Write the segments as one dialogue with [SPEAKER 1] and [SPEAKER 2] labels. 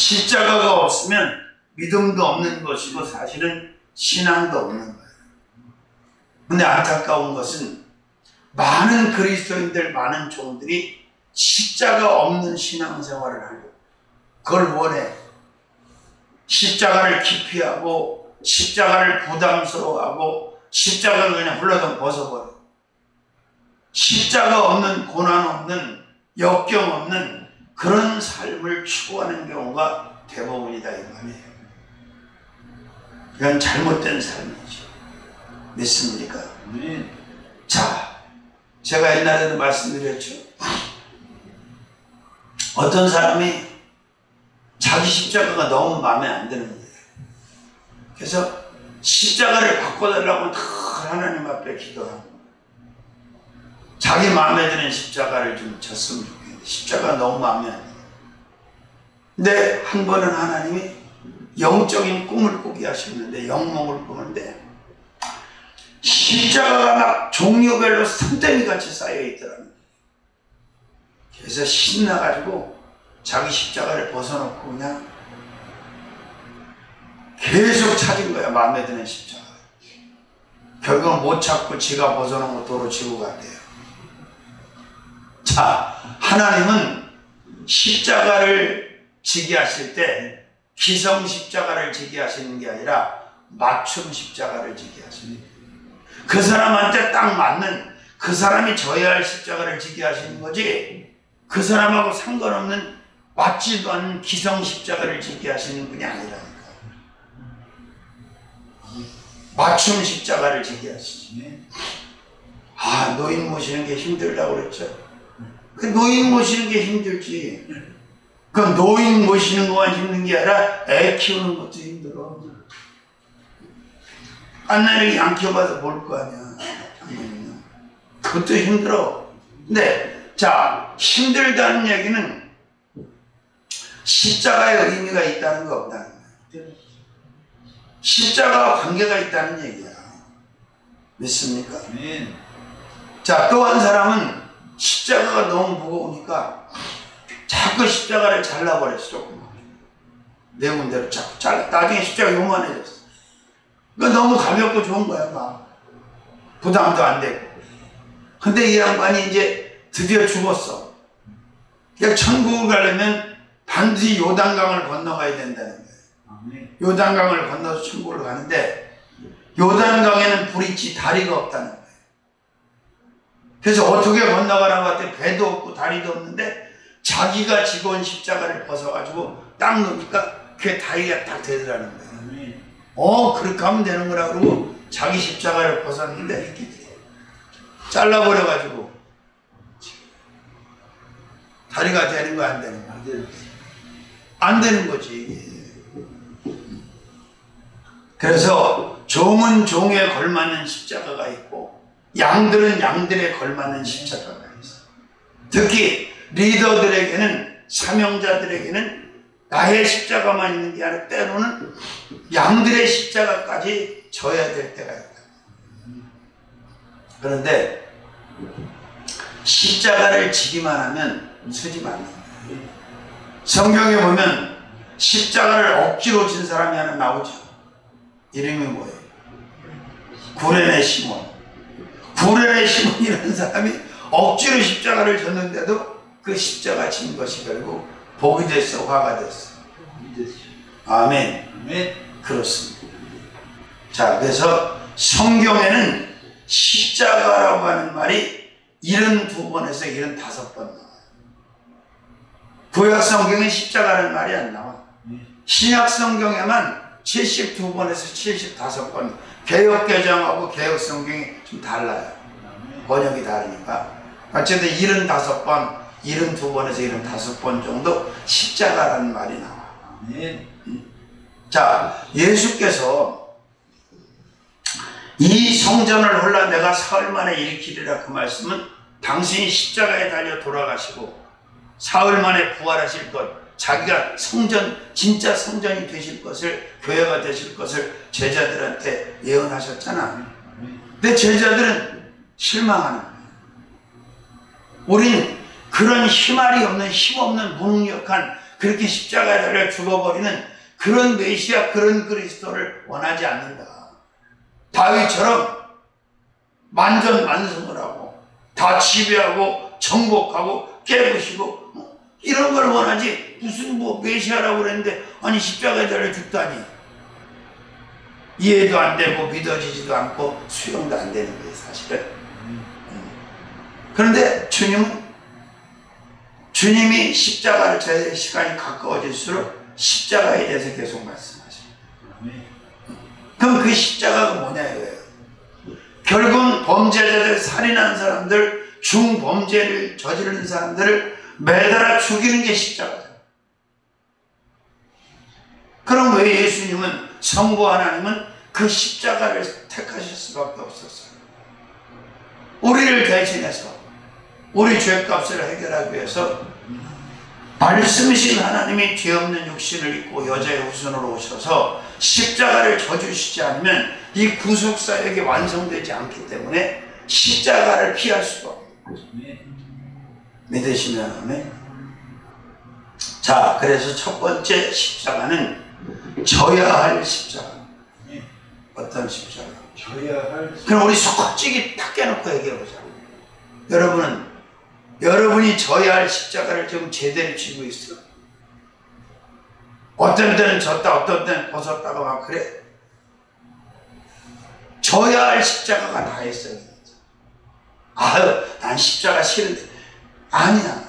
[SPEAKER 1] 십자가가 없으면 믿음도 없는 것이고 사실은 신앙도 없는 거예요. 근데 안타까운 것은 많은 그리스도인들, 많은 종들이 십자가 없는 신앙생활을 하려고 그걸 원해. 십자가를 기피하고 십자가를 부담스러워하고 십자가를 그냥 훌러덩 벗어버려. 십자가 없는, 고난 없는, 역경 없는 그런 삶을 추구하는 경우가 대부분이다 이 말이에요. 이건 잘못된 삶이죠. 믿습니까? 자, 제가 옛날에도 말씀드렸죠. 어떤 사람이 자기 십자가가 너무 마음에 안 드는 거예요. 그래서 십자가를 바꿔달라고 늘 하나님 앞에 기도하고 자기 마음에 드는 십자가를 좀 졌으면 좋겠는데 십자가 너무 마음에 안 들어요. 근데 한 번은 하나님이 영적인 꿈을 꾸게 하셨는데, 영몽을 꾸는데 십자가가 막 종류별로 산더미같이 쌓여있더라고요. 그래서 신나가지고 자기 십자가를 벗어놓고 그냥 계속 찾은 거야. 마음에 드는 십자가. 결국은 못 찾고 지가 벗어놓은 거 도로 지고 갔대요. 자, 하나님은 십자가를 지게 하실 때 기성 십자가를 지게 하시는 게 아니라 맞춤 십자가를 지게 하시는 거예요. 그 사람한테 딱 맞는, 그 사람이 져야 할 십자가를 지게 하시는 거지, 그 사람하고 상관없는 맞지도 않는 기성 십자가를 지게 하시는 분이 아니라니까. 맞춤 십자가를 지게 하시지. 아, 노인 모시는 게 힘들다고 그랬죠. 그 노인 모시는 게 힘들지. 그 노인 모시는 것만 힘든 게 아니라 애 키우는 것도 힘들어. 안나를 안 키워봐서 뭘 거 아니야. 그것도 힘들어. 근데 자, 힘들다는 얘기는 십자가의 의미가 있다는 거 없다는 거야. 십자가와 관계가 있다는 얘기야. 믿습니까? 자, 또 한 사람은 십자가가 너무 무거우니까 자꾸 십자가를 잘라버렸어. 조금 내 문대로 자꾸 잘라. 나중에 십자가 요만해졌어. 그러니까 너무 가볍고 좋은 거야. 막 부담도 안 되고. 근데 이 양반이 이제 드디어 죽었어. 그러니까 천국을 가려면 반드시 요단강을 건너가야 된다는 거예요. 요단강을 건너서 천국을 가는데 요단강에는 브릿지, 다리가 없다는 거예요. 그래서 어떻게 건너가라고 할 때 배도 없고 다리도 없는데 자기가 지고 온 십자가를 벗어가지고 딱 놓으니까 그게 다리가 딱 되더라는 거예요. 그렇게 하면 되는 거라 그러고 자기 십자가를 벗었는데 이렇게 잘라버려가지고 다리가 되는 거 안 되는 거? 안 되는 거지. 그래서 종은 종에 걸맞는 십자가가 있고 양들은 양들에 걸맞는 십자가가 있어. 특히 리더들에게는, 사명자들에게는 나의 십자가만 있는 게 아니라 때로는 양들의 십자가까지 져야 될 때가 있다. 그런데 십자가를 지기만 하면 쓰지 말라. 성경에 보면 십자가를 억지로 진 사람이 하나 나오죠. 이름이 뭐예요? 구레네 시몬. 구레네 시몬이라는 사람이 억지로 십자가를 졌는데도 그 십자가 진 것이 결국 복이 됐어, 화가 됐어. 아멘. 아멘. 그렇습니다. 자, 그래서 성경에는 십자가라고 하는 말이 72번에서 75번 나와요. 구약 성경에 십자가라는 말이 안 나와. 신약 성경에만 72번에서 75번. 개역 개정하고 개역 성경이 좀 달라요. 번역이 다르니까. 어쨌든 75번, 72번에서 75번 정도 십자가라는 말이 나와. 자, 예수께서 이 성전을 홀라 내가 사흘 만에 일으키리라, 그 말씀은 당신이 십자가에 달려 돌아가시고 사흘 만에 부활하실 것, 자기가 성전, 진짜 성전이 되실 것을, 교회가 되실 것을 제자들한테 예언하셨잖아. 근데 제자들은 실망하는 거야. 우린 그런 힘알이 없는, 힘없는 무능력한 그렇게 십자가에 달려 죽어버리는 그런 메시아, 그런 그리스도를 원하지 않는다. 다윗처럼 만전만승을 하고 다 지배하고 정복하고 깨부시고 이런 걸 원하지, 무슨 뭐 메시아라고 그랬는데 아니 십자가에 달려 죽다니. 이해도 안 되고 믿어지지도 않고 수용도 안 되는 거예요, 사실은. 그런데 주님이 십자가를 제 시간이 가까워질수록 십자가에 대해서 계속 말씀하십니다. 그럼 그 십자가가 뭐냐 이거예요. 결국은 범죄자들, 살인한 사람들, 중범죄를 저지른 사람들을 매달아 죽이는 게 십자가죠. 그럼 왜 예수님은, 성부 하나님은 그 십자가를 택하실 수밖에 없었어요? 우리를 대신해서 우리 죄값을 해결하기 위해서 말씀이신 하나님이 죄 없는 육신을 입고 여자의 후손으로 오셔서 십자가를 져주시지 않으면 이 구속사역이 완성되지 않기 때문에 십자가를 피할 수가 없습니다. 믿으시면 아멘. 자, 그래서 첫 번째 십자가는 져야 할 십자가. 어떤 십자가? 져야 할 십자가. 그럼 우리 솔직히 탁 깨놓고 얘기해보자. 여러분이 져야 할 십자가를 지금 제대로 지고 있어? 어떤 때는 졌다, 어떤 때는 벗었다가 막 그래? 져야 할 십자가가 다 있어요. 아유, 난 십자가 싫은데. 아니야.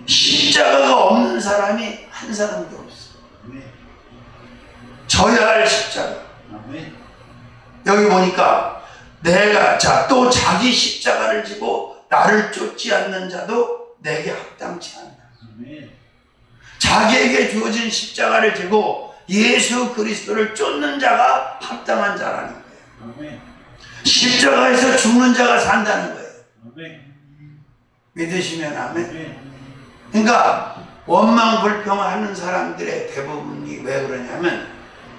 [SPEAKER 1] 십자가가 없는 사람이 한 사람도 없어. 져야 할 십자가. 여기 보니까 또 자기 십자가를 지고 나를 쫓지 않는 자도 내게 합당치 않다. 자기에게 주어진 십자가를 지고 예수 그리스도를 쫓는 자가 합당한 자라는 거예요. 십자가에서 죽는 자가 산다는 거예요. 믿으시면 아멘. 그러니까 원망불평하는 사람들의 대부분이 왜 그러냐면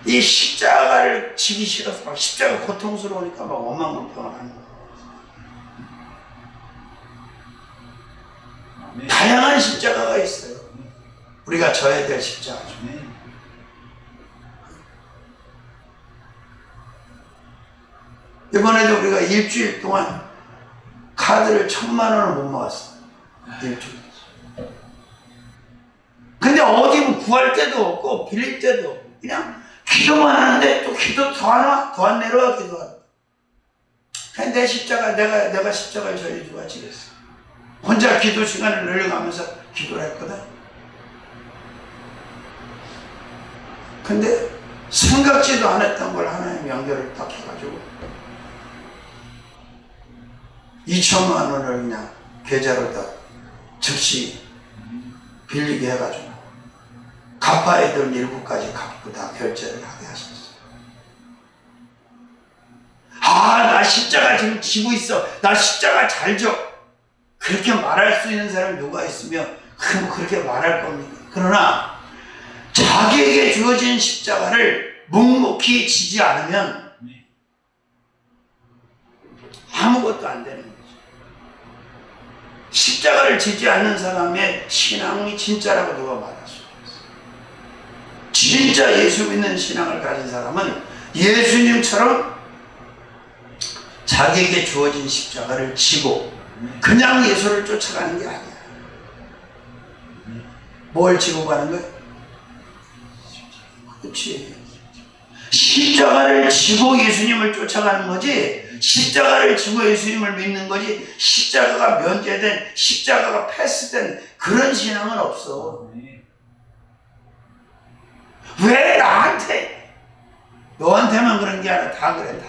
[SPEAKER 1] 이 십자가를 지기 싫어서 막 십자가 고통스러우니까 막 원망불평을 하는 거예요. 다양한 십자가가 있어요. 우리가 져야 될 십자가죠. 이번에도 우리가 일주일 동안 카드를 1000만 원을 못 모았어요. 일주일. 근데 어디 구할 데도 없고 빌릴 데도 없고 그냥 기도만 하는데 또 기도 더 하나? 더 안 내려와 기도하다. 그냥 내 십자가 내가 십자가를 져주고 지겠어. 혼자 기도 시간을 늘려가면서 기도를 했거든. 근데 생각지도 않았던 걸 하나님 연결을 딱 해가지고 2천만 원을 그냥 계좌로 다 즉시 빌리게 해가지고 갚아야 될 일부까지 갚고 다 결제를 하게 하셨어요. 나 십자가 지금 지고 있어. 나 십자가 잘 져. 그렇게 말할 수 있는 사람이 누가 있으면 그럼 그렇게 말할 겁니까? 그러나 자기에게 주어진 십자가를 묵묵히 지지 않으면 아무것도 안 되는 거죠. 십자가를 지지 않는 사람의 신앙이 진짜라고 누가 말할 수 없어요. 진짜 예수 믿는 신앙을 가진 사람은 예수님처럼 자기에게 주어진 십자가를 지고 그냥 예수를 쫓아가는 게 아니야. 뭘 지고 가는 거야? 그렇지. 십자가를 지고 예수님을 쫓아가는 거지, 십자가를 지고 예수님을 믿는 거지, 십자가가 면제된, 십자가가 패스된 그런 신앙은 없어. 왜 나한테? 너한테만 그런 게 아니라 다 그래. 다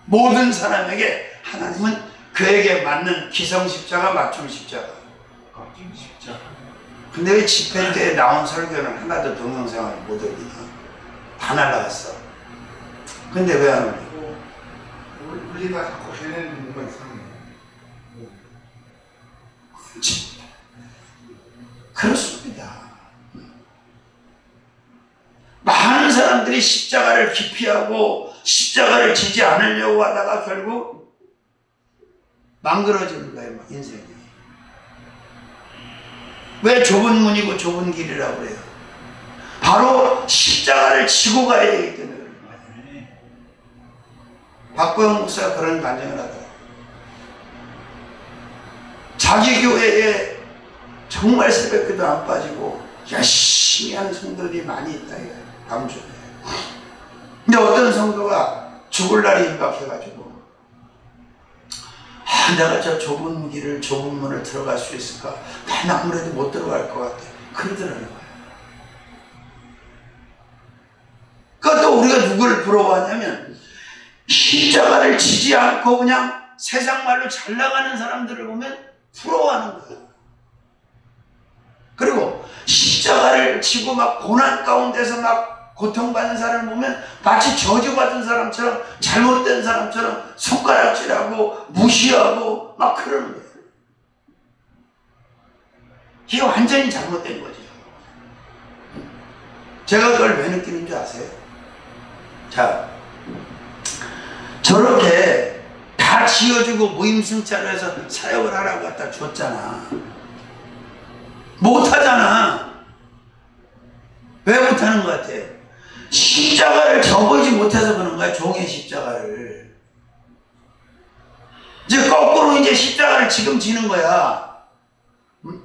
[SPEAKER 1] 모든 사람에게 하나님은 그에게 맞는 기성십자가, 맞춤십자가. 근데 왜 집회 때 나온 설교는 하나도 동영상을 못 올리냐? 다 날라갔어. 근데 왜 안 올리고?
[SPEAKER 2] 우리가 자꾸 해내는 거 이상해.
[SPEAKER 1] 그렇습니다. 많은 사람들이 십자가를 기피하고 십자가를 지지 않으려고 하다가 결국 망그러지는 거예요, 인생이. 왜 좁은 문이고 좁은 길이라고 그래요? 바로 십자가를 지고 가야 되기 때문에 그런 거예요. 박보영 목사가 그런 간증을 하더라고요. 자기 교회에 정말 새벽기도 안 빠지고 열심히 하는 성도들이 많이 있다 이거예요. 광주에. 근데 어떤 성도가 죽을 날이 임박해가지고 내가 저 좁은 길을 좁은 문을 들어갈 수 있을까? 난 아무래도 못 들어갈 것 같아. 그러더라는 거예요. 그러니까 또 우리가 누구를 부러워하냐면 십자가를 지지 않고 그냥 세상 말로 잘 나가는 사람들을 보면 부러워하는 거예요. 그리고 십자가를 지고 막 고난 가운데서 막 고통받는 사람을 보면 마치 저주받은 사람처럼 잘못된 사람처럼 손가락질하고 무시하고 막 그러는 거예요. 이게 완전히 잘못된 거죠. 제가 그걸 왜 느끼는 줄 아세요? 자, 저렇게 다 지어주고 무임승차를 해서 사역을 하라고 갖다 줬잖아. 못하잖아. 왜 못하는 것 같아요? 십자가를 접어지 못해서 그런 거야. 종의 십자가를. 이제 거꾸로 이제 십자가를 지금 지는 거야. 응?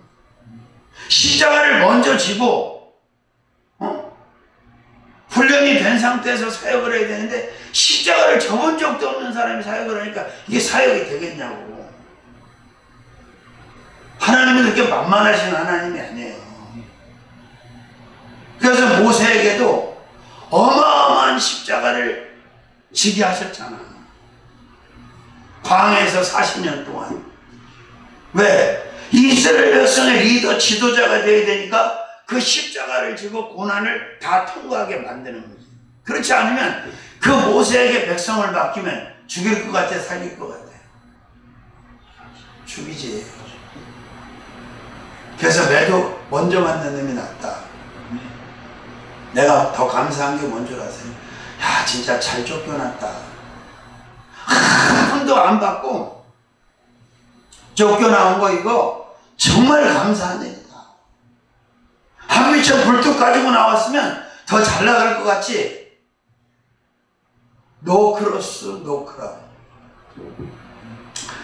[SPEAKER 1] 십자가를 먼저 지고 훈련이 된 상태에서 사역을 해야 되는데 십자가를 접은 적도 없는 사람이 사역을 하니까 이게 사역이 되겠냐고. 하나님은 그렇게 만만하신 하나님이 아니에요. 그래서 모세에게도 어마어마한 십자가를 지게 하셨잖아. 광야에서 40년 동안. 왜? 이스라엘 백성의 리더, 지도자가 되어야 되니까 그 십자가를 지고 고난을 다 통과하게 만드는 거지. 그렇지 않으면 그 모세에게 백성을 맡기면 죽일 것 같아, 살릴 것 같아? 죽이지. 그래서 매도 먼저 만든 놈이 낫다. 내가 더 감사한 게 뭔 줄 아세요? 야, 진짜 잘 쫓겨났다. 한 푼도 안 받고 쫓겨나온 거 이거 정말 감사한 일이다. 한미처 불뚝 가지고 나왔으면 더 잘 나갈 것 같지? 노 크로스, 노 크라운.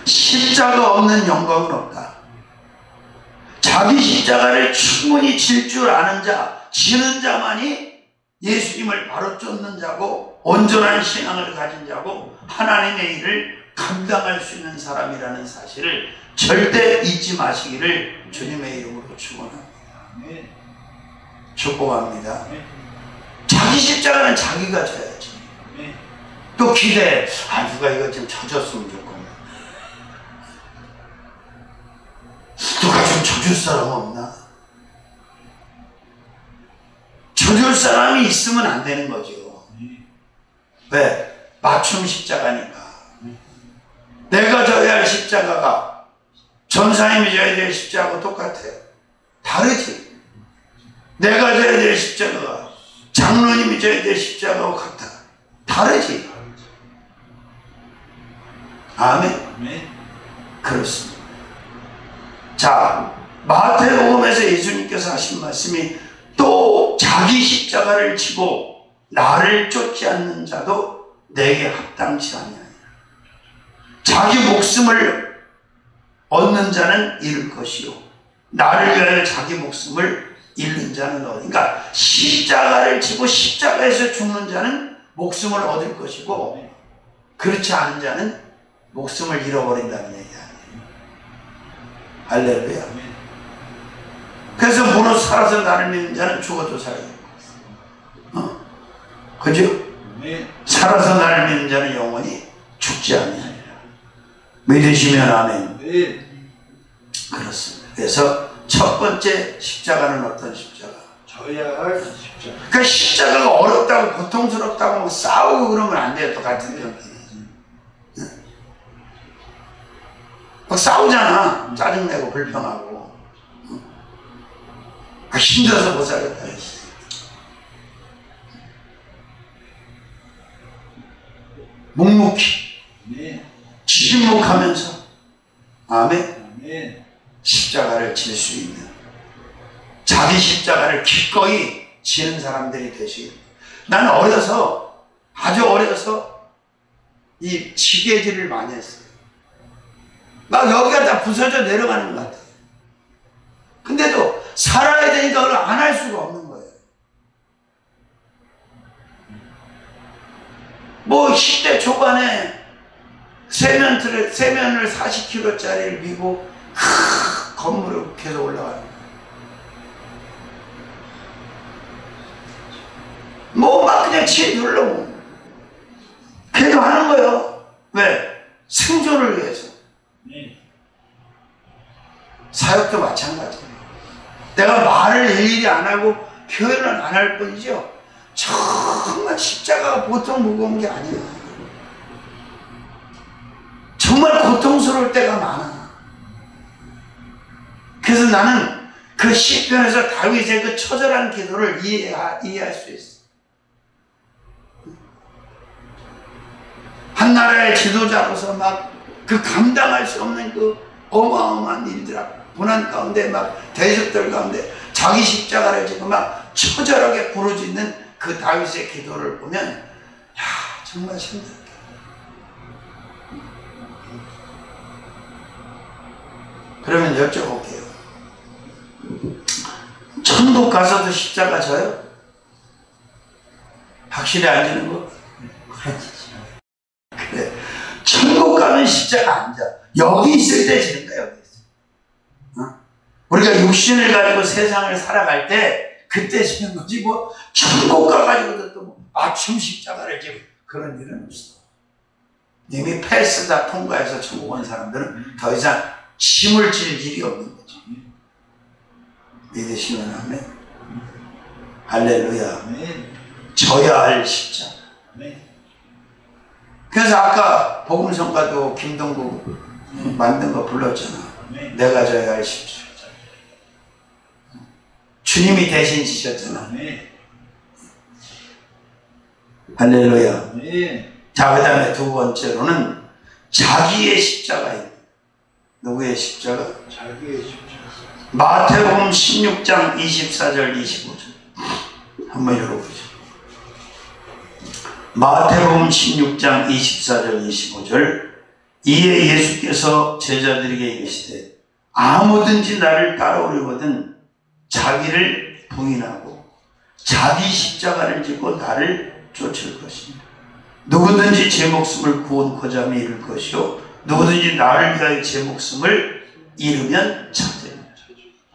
[SPEAKER 1] 십자가 없는 영광은 없다. 자기 십자가를 충분히 질 줄 아는 자, 지는 자만이 예수님을 바로 쫓는 자고 온전한 신앙을 가진 자고 하나님의 일을 감당할 수 있는 사람이라는 사실을 절대 잊지 마시기를 주님의 이름으로 축원합니다. 축복합니다. 자기 십자가는 자기가 져야지. 또 기대해. 누가 이거 좀 져줬으면 좋겠네. 누가 좀 져줄 사람 없나? 져줄 사람이 있으면 안 되는 거죠. 왜? 맞춤 십자가니까. 내가 져야 할 십자가가 전사님이 져야 될 십자가하고 똑같아요. 다르지. 내가 져야 될 십자가가 장로님이 져야 될 십자가하고 같아. 다르지. 아멘. 그렇습니다. 자, 마태복음에서 예수님께서 하신 말씀이 또 자기 십자가를 지고 나를 쫓지 않는 자도 내게 합당치 아니하니라. 자기 목숨을 얻는 자는 잃을 것이요 나를 위하여 자기 목숨을 잃는 자는 얻으리라. 그러니까 십자가를 지고 십자가에서 죽는 자는 목숨을 얻을 것이고 그렇지 않은 자는 목숨을 잃어버린다는 얘기 아니에요. 할렐루야. 그래서 무릇 살아서 나를 믿는 자는 죽어도 살아요. 그죠? 살아서 나를 믿는 자는 영원히 죽지 아니하리라. 믿으시면 아멘. 그렇습니다. 그래서 첫 번째 십자가는 어떤 십자가?
[SPEAKER 2] 져야 할 십자가.
[SPEAKER 1] 그러니까 십자가가 어렵다고 고통스럽다고 싸우고 그러면 안 돼요. 또 같은 병이. 막 싸우잖아. 짜증내고 불평하고. 힘들어서 못 살겠다. 묵묵히 침묵하면서 아멘. 십자가를 질 수 있는 자기 십자가를 기꺼이 지는 사람들이 되시길. 나는 어려서, 아주 어려서 이 지게질을 많이 했어요. 막 여기가 다 부서져 내려가는 것 같아요. 근데도 살아야 되니까 그걸 안 할 수가 없는 거예요. 뭐 10대 초반에 세면을 40kg짜리를 미고 큰 건물을 계속 올라가는 거예요. 뭐 막 그냥 치 누르고 그래도 하는 거예요. 왜? 생존을 위해서. 사역도 마찬가지예요. 내가 말을 일일이 안 하고 표현을 안 할 뿐이죠. 정말 십자가가 보통 무거운 게 아니야. 정말 고통스러울 때가 많아. 그래서 나는 그 시편에서 다윗의 그 처절한 기도를 이해할 수 있어. 한 나라의 지도자로서 막 그 감당할 수 없는 그 어마어마한 일들, 고난 가운데 막 대적들 가운데 자기 십자가를 지고 막 처절하게 부르짖는 그 다윗의 기도를 보면, 야, 정말 힘들다. 그러면 여쭤볼게요. 천국 가서도 십자가 져요? 확실히 안 지는 거? 그래. 천국 가면 십자가 안 져. 여기 있을 때 지는 거야, 여기 있어. 어? 우리가 육신을 가지고 세상을 살아갈 때, 그때 지는 거지, 뭐, 천국 가가지고도 또 맞춤 십자가를 지고 그런 일은 없어. 이미 패스 다 통과해서 천국 온 사람들은 더 이상 짐을 질 일이 없는 거지. 믿으시면 아멘. 할렐루야. 져야 할 십자가. 그래서 아까 복음성가도 김동국 만든 거 불렀잖아. 내가 져야 할 십자가. 주님이 대신 지셨잖아. 할렐루야. 자, 그 다음에 두 번째로는 자기의 십자가입니다. 누구의 십자가?
[SPEAKER 2] 자기의 십자가.
[SPEAKER 1] 마태복음 16장 24절 25절 한번 읽어보죠. 마태복음 16장 24절 25절. 이에 예수께서 제자들에게 이르시되 아무든지 나를 따라오려거든 자기를 부인하고 자기 십자가를 지고 나를 쫓을 것입니다. 누구든지 제 목숨을 구원코자 하며 잃을 것이요 누구든지 나를 위하여 제 목숨을 잃으면 찾으리라.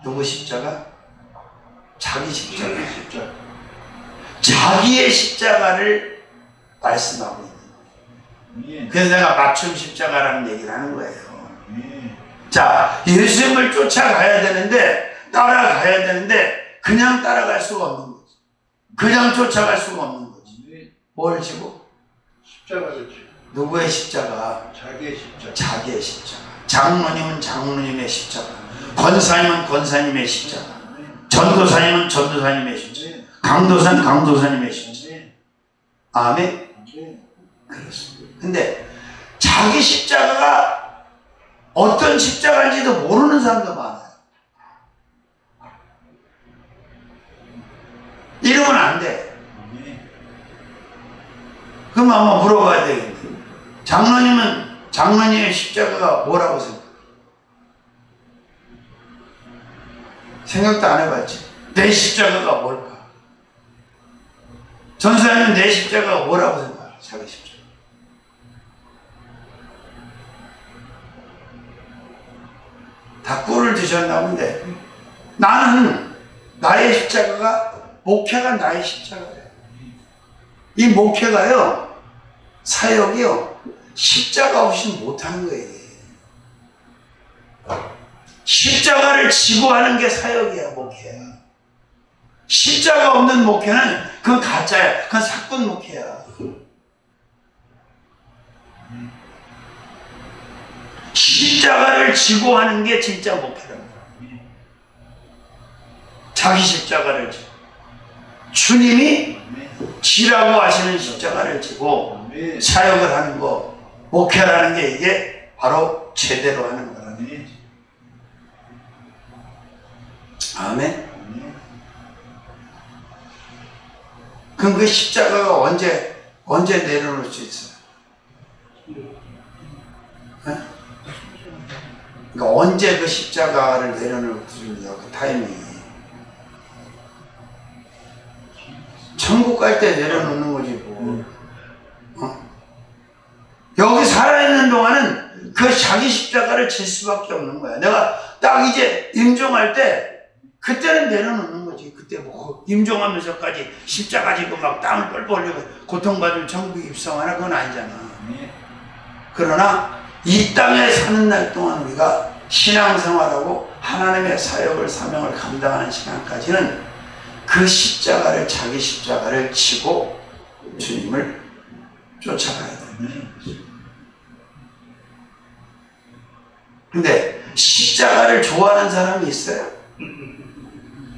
[SPEAKER 1] 누구 십자가? 자기 십자가. 자기의 십자가를 말씀하고 있는 거예요. 그래서 내가 맞춤 십자가라는 얘기를 하는 거예요. 자, 예수님을 쫓아가야 되는데, 따라가야 되는데 그냥 따라갈 수가 없는 거지. 그냥 쫓아갈 수가 없는 거지. 뭘 지고?
[SPEAKER 2] 십자가를 지고.
[SPEAKER 1] 누구의 십자가?
[SPEAKER 2] 자기의 십자가.
[SPEAKER 1] 자기의 십자가. 장로님은 장로님의 십자가, 권사님은 권사님의 십자가, 전도사님은 전도사님의 십자가, 강도사는 강도사님의 십자가. 아멘? 그렇습니다. 근데 자기 십자가가 어떤 십자가인지도 모르는 사람도 많아요. 이러면 안 돼. 그럼 한번 물어봐야 되겠네. 장로님은 장로님의 십자가가 뭐라고 생각해? 생각도 안 해봤지. 내 십자가가 뭘까? 전사님은 내 십자가가 뭐라고 생각해? 자기 십자가. 다 꿀을 드셨나 본데, 나는 나의 십자가가, 목회가 나의 십자가예요. 이 목회가요, 사역이요, 십자가 없이는 못하는 거예요. 십자가를 지고 하는 게 사역이야, 목회야. 십자가 없는 목회는 그건 가짜야. 그건 사건 목회야. 십자가를 지고 하는 게 진짜 목회랍니다. 자기 십자가를 지고, 주님이 지라고 하시는 십자가를 지고 사역을 하는 거, 목회라는 게 이게 바로 제대로 하는 거라네. 아멘. 그럼 그 십자가가 언제 내려놓을 수 있어요? 네? 그러니까 언제 그 십자가를 내려놓을 수 있냐, 그 타이밍이. 천국 갈 때 내려놓는 거지 뭐. 여기 살아있는 동안은 그 자기 십자가를 질 수밖에 없는 거야. 내가 딱 이제 임종할 때 그때는 내려놓는 거지. 그때 뭐 임종하면서까지 십자가 지고 막 땀을 뻘뻘 흘리고 고통받을 천국에 입성하나 그건 아니잖아. 그러나 이 땅에 사는 날 동안 우리가 신앙생활하고 하나님의 사역을 사명을 감당하는 시간까지는 그 십자가를 자기 십자가를 지고 주님을 쫓아가야 됩니다. 근데 십자가를 좋아하는 사람이 있어요?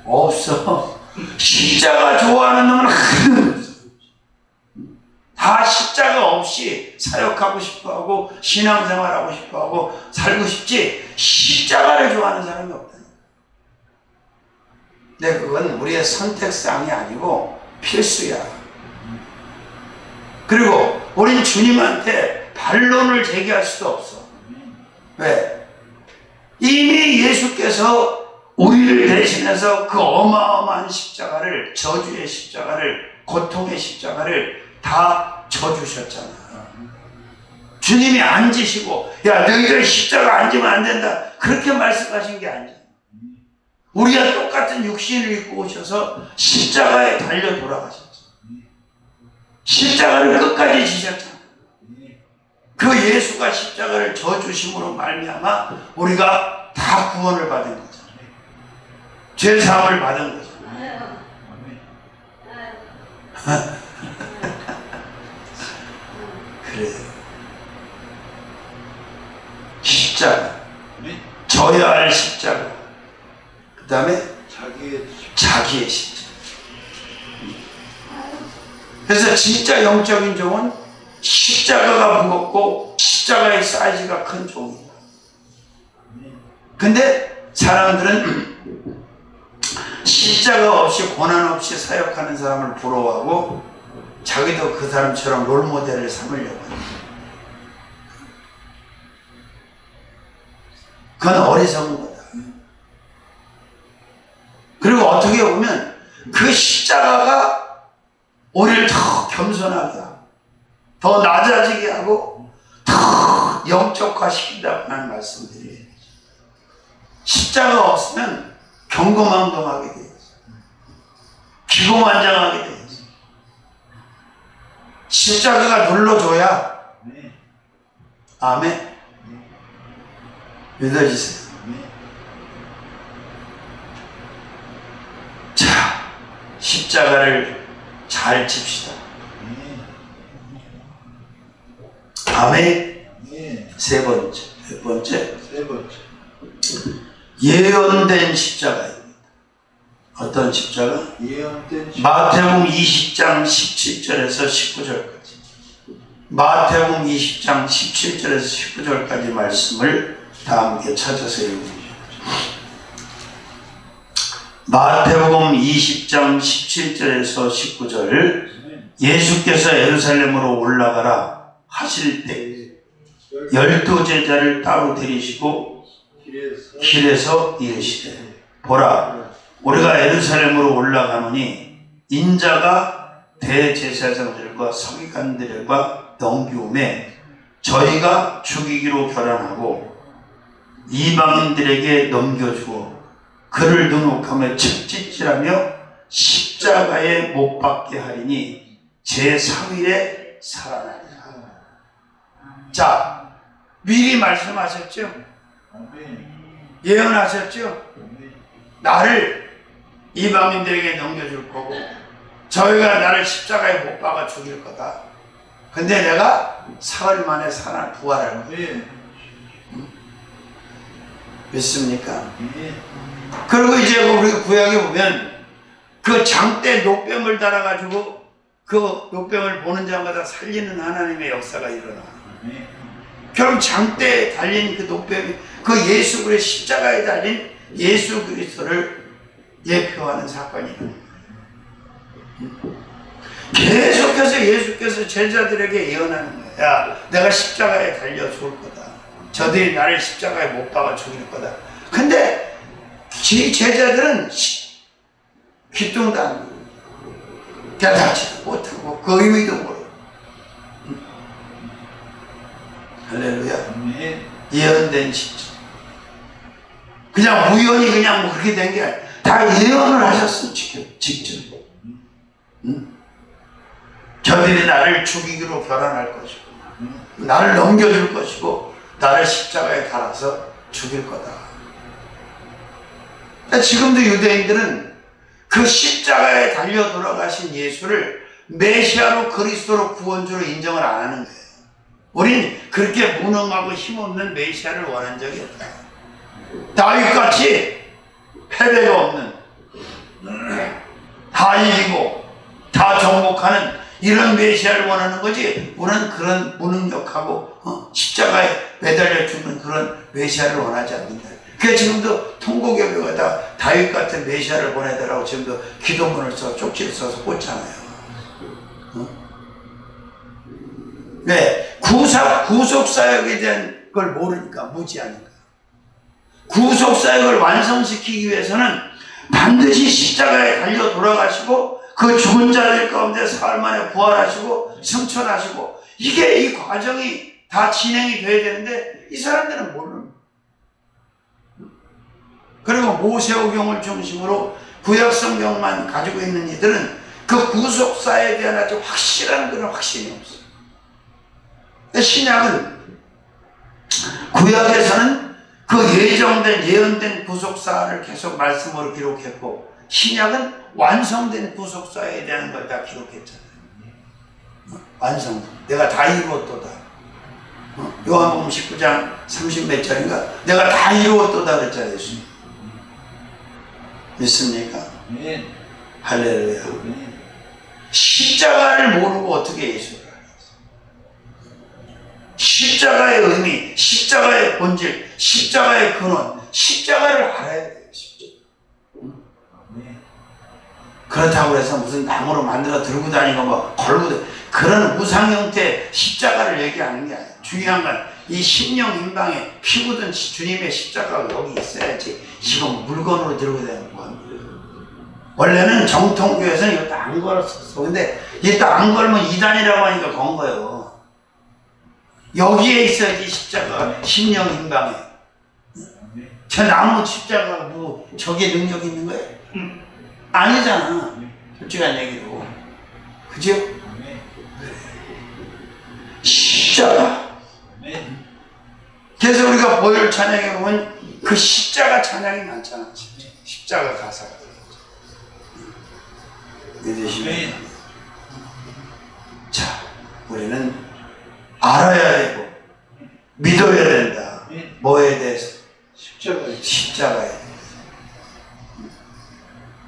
[SPEAKER 1] 없어. 십자가 좋아하는 놈은 하나도 없어. 다 십자가 없이 사역하고 싶어하고 신앙생활하고 싶어하고 살고 싶지 십자가를 좋아하는 사람이 없다. 근데 그건 우리의 선택사항이 아니고 필수야. 그리고 우리는 주님한테 반론을 제기할 수도 없어. 왜? 이미 예수께서 우리를 대신해서 그 어마어마한 십자가를, 저주의 십자가를, 고통의 십자가를 다 져주셨잖아. 주님이 안 지시고 야 너희들 십자가 안 지면 안 된다 그렇게 말씀하신 게 아니야. 우리와 똑같은 육신을 입고 오셔서 십자가에 달려 돌아가셨어. 십자가를 끝까지 지셨잖아. 그 예수가 십자가를 져주심으로 말미암아 우리가 다 구원을 받은 거잖아. 죄사함을 받은 거잖아. 그래요. 십자가, 져야 할 십자가, 그 다음에 자기의 십자가. 그래서 진짜 영적인 종은 십자가가 무겁고 십자가의 사이즈가 큰 종이다. 근데 사람들은 십자가 없이 고난 없이 사역하는 사람을 부러워하고 자기도 그 사람처럼 롤모델을 삼으려고 합니다. 그건 어리석은 거다. 그리고 어떻게 보면 그 십자가가 우리를 더 겸손하게 하고 더 낮아지게 하고 더 영적화시킨다고 하는 말씀들이에요. 십자가 없으면 경거망동하게 되어 있어요. 기고만장하게 되어 있어요. 십자가가 눌러줘야 아멘 믿어지세요. 자, 십자가를 잘 칩시다. 아멘. 세 번째. 몇 번째?
[SPEAKER 2] 세 번째.
[SPEAKER 1] 예언된 십자가입니다. 어떤 십자가?
[SPEAKER 2] 예언된 십자가.
[SPEAKER 1] 마태복음 20장 17절에서 19절까지. 마태복음 20장 17절에서 19절까지 말씀을 다 함께 찾아서 읽으시죠. 마태복음 20장 17절에서 19절. 예수께서 예루살렘으로 올라가라 하실 때 12제자를 따로 데리시고 길에서 이르시되 보라 우리가 예루살렘으로 올라가노니 인자가 대제사장들과 서기관들과 넘기움에 저희가 죽이기로 결단하고 이방인들에게 넘겨주고 그를 눈혹하며 채찍질하며 십자가에 못 박게 하리니 제3일에 살아나리라. 자, 미리 말씀하셨죠? 예언하셨죠? 나를 이방인들에게 넘겨줄 거고 저희가 나를 십자가에 못 박아 죽일 거다. 근데 내가 사흘 만에 부활할 거예요. 믿습니까? 그리고 이제 우리가 구약에 보면 그 장대 노뱀을 달아가지고 그 노뱀을 보는 자마다 살리는 하나님의 역사가 일어나. 결국 장대에 달린 그 노뱀이 그 예수 그리스도 십자가에 달린 예수 그리스도를 예표하는 사건이다. 계속해서 예수께서 제자들에게 예언하는 거야. 야, 내가 십자가에 달려 죽을 거다. 저들이 나를 십자가에 못 박아 죽일 거다. 근데 제자들은 귀뚱도 안 하고 깨닫지도 못하고 그 의미도 모르고. 할렐루야. 예언된 십자가. 그냥 우연히 그냥 뭐 그렇게 된 게 아니라 다 예언을 하셨어. 직접. 저들이 나를 죽이기로 결단할 것이고 나를 넘겨줄 것이고 나를 십자가에 달아서 죽일 거다. 지금도 유대인들은 그 십자가에 달려 돌아가신 예수를 메시아로 그리스도로 구원주로 인정을 안 하는 거예요. 우린 그렇게 무능하고 힘없는 메시아를 원한 적이 없다. 다윗같이 패배가 없는, 다 이기고 다 정복하는 이런 메시아를 원하는 거지, 우리는 그런 무능력하고 십자가에 매달려 죽는 그런 메시아를 원하지 않는다. 그게 지금도 통곡여교가 다 다윗 같은 메시아를 보내달라고 지금도 기도문을 써 쪽지를 써서 꽂잖아요. 왜? 구속사역에 대한 걸 모르니까, 무지하니까. 구속사역을 완성시키기 위해서는 반드시 십자가에 달려 돌아가시고 그 죽은 자들 가운데 사흘 만에 부활하시고 승천하시고, 이게 이 과정이 다 진행이 돼야 되는데 이 사람들은 모르는. 그리고 모세오경을 중심으로 구약성경만 가지고 있는 이들은 그 구속사에 대한 아주 확실한 그런 확신이 없어요. 신약은, 구약에서는 그 예언된 구속사를 계속 말씀으로 기록했고, 신약은 완성된 구속사에 대한 걸 다 기록했잖아요. 완성. 내가 다 이루었도다. 요한복음 19장 30몇 절인가? 내가 다 이루었도다 그랬잖아요. 예수님. 믿습니까? 할렐루야. 십자가를 모르고 어떻게 예수를 알았어요? 십자가의 의미, 십자가의 본질, 십자가의 근원, 십자가를 알아야 돼요. 그렇다고 해서 무슨 나무로 만들어 들고 다니고 뭐 걸고 그런 우상 형태의 십자가를 얘기하는 게 아니에요. 중요한 건 이 심령 인방에 피 묻은 주님의 십자가가 여기 있어야지 지금 물건으로 들고 다니는 건. 원래는 정통교에서는 이것도 안 걸었었어. 근데 이것도 안 걸면 이단이라고 하니까 건 거예요. 여기에 있어야지 십자가, 심령 인방에. 저 나무 십자가가 뭐 저게 능력이 있는 거예요? 아니잖아. 솔직한 얘기로. 그죠? 십자가. 그래서 우리가 보혈 찬양에 보면 그 십자가 찬양이 많잖아. 십자가 가사가. 믿으시면. 자, 우리는 알아야 되고 믿어야 된다. 뭐에 대해서? 십자가에 대해서.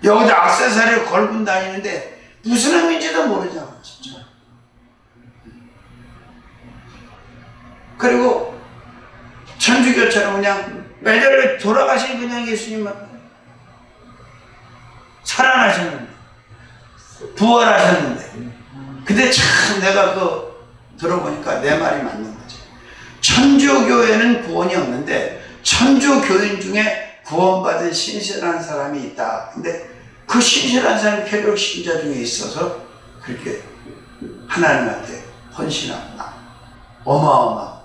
[SPEAKER 1] 여기다 액세서리를 걸고 다니는데 무슨 의미인지도 모르잖아. 진짜. 그리고 천주교처럼 그냥 매달려 돌아가신 그냥 예수님만 살아나셨는데, 부활하셨는데, 근데 참 내가 들어보니까 내 말이 맞는 거지. 천주교에는 구원이 없는데 천주교인 중에 구원받은 신실한 사람이 있다. 근데 그 신실한 사람이 캐톨릭 신자 중에 있어서 그렇게 하나님한테 헌신하고 어마어마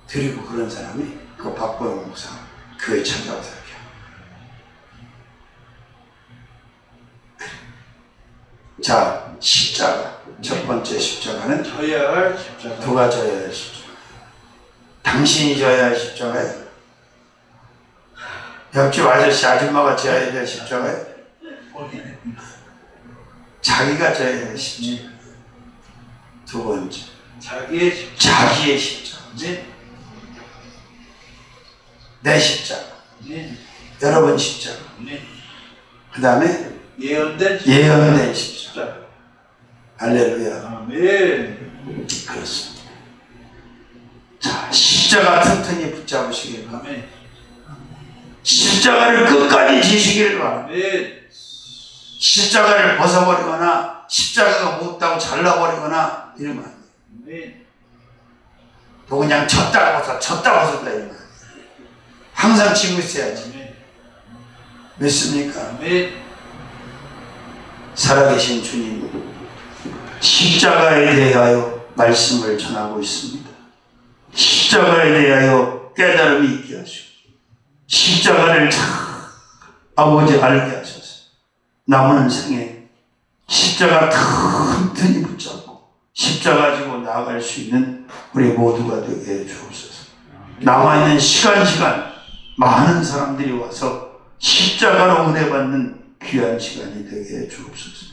[SPEAKER 1] 드리고 그런 사람이 그 박보영 목사 교회 찾아와서 이렇게. 자, 십자가. 첫 번째 십자가는
[SPEAKER 2] 져야 할 십자가.
[SPEAKER 1] 누가 져야 할 십자가? 당신이 져야 할 십자가예요. 옆집 아저씨 아줌마가 져야 될 십자가예요. 자기가 져야 할 십자가. 두 번째,
[SPEAKER 2] 자기의 십자가.
[SPEAKER 1] 자기의 십자가. 내 십자가. 여러분 십자가. 그 다음에 예언된 십자가. 할렐루야.
[SPEAKER 2] 아멘.
[SPEAKER 1] 그렇습니다. 자, 십자가 튼튼히 붙잡으시길 바랍니다. 십자가를 끝까지 지시기를 바랍니다. 십자가를 벗어버리거나 십자가가 무겁다고 잘라버리거나 이러면 안 돼요. 또 그냥 졌다 벗었다 이러면 안 돼요. 항상 지고 있어야지. 믿습니까? 살아계신 주님, 십자가에 대하여 말씀을 전하고 있습니다. 십자가에 대하여 깨달음이 있게 하시고 십자가를 잘 아버지 알게 하셔서 남은 생에 십자가 튼튼히 붙잡고 십자가 가지고 나아갈 수 있는 우리 모두가 되게 해 주옵소서. 남아있는 시간 많은 사람들이 와서 십자가로 은혜 받는 귀한 시간이 되게 해 주옵소서.